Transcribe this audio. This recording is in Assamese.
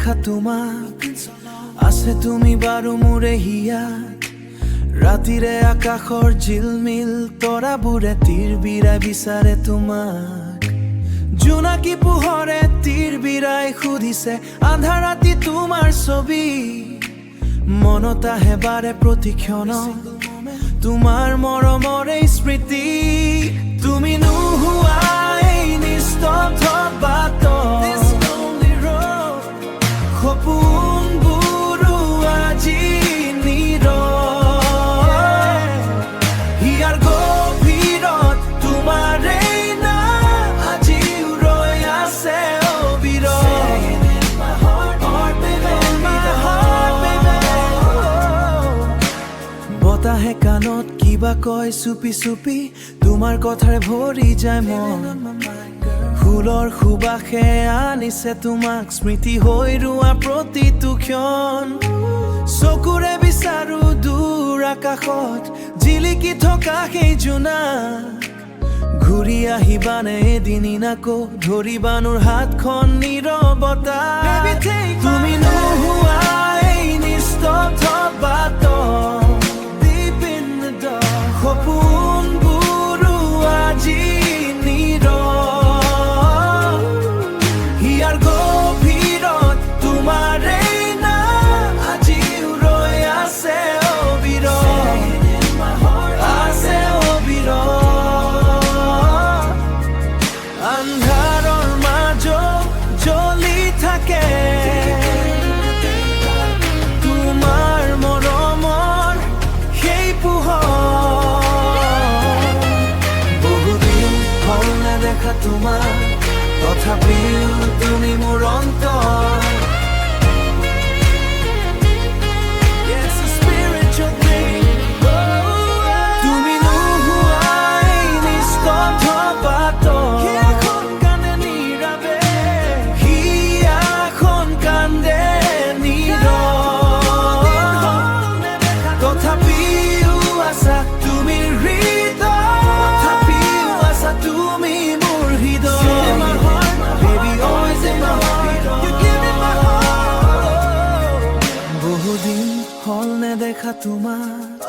নেদেখা তোমাক আছে তুমি বাৰু মোৰে হিয়াত ৰাতিৰে আকাশৰ জিলমিল তৰাবোৰে তীৰ বিৰাই বিচাৰে তোমাক জোনাকী পোহৰে তীৰ বিৰাই সুধিছে আধা ৰাতি তোমাৰ ছবি মনত আহে বাৰে প্ৰতিক্ষণত তোমাৰ মৰমৰে স্মৃতি তুমি নোহোৱা এই নিস্তব্ধ বাটত সপোনবোৰো আজি হিয়াৰ গভীৰত তোমাৰেই নাম আজিও ৰৈ আছে বতাহে কাণত কিবা কয় চুপি চুপি তোমাৰ কথাৰে ভৰি যায় মন ফুলৰ সুবাসে আনিছে তোমাক স্মৃতি হৈ ৰোৱা প্ৰতিটো ক্ষণ চকুৰে বিচাৰো দূৰ আকাশত জিলিকি থকা সেই জোনাক ঘূৰি আহিবানে এদিন আকৌ ধৰিবানোৰ হাতখন নীৰৱতা তুমি নোহোৱা এই নিস্তব্ধ বাটত সপোনবোৰো আজি হিয়াৰ গভীৰত তোমাৰেই নাম আজিও ৰৈ আছে আন্ধাৰৰ মাজত জ্বলি থাকে তোমাৰ মৰমৰ সেই পোহৰ বহুদিন হ'ল নেদেখা তোমাক তথাপিও তুমি মোৰ অন্তৰ তুমি নোহোৱা এই নিস্তব্ধ বাটত হিয়াখন কান্দে তথাপিও আছা তুমি হৃদয় তথাপিও আছা তুমি মোৰ হৃদয় বহুদিন হ'ল নেদেখা তোমাক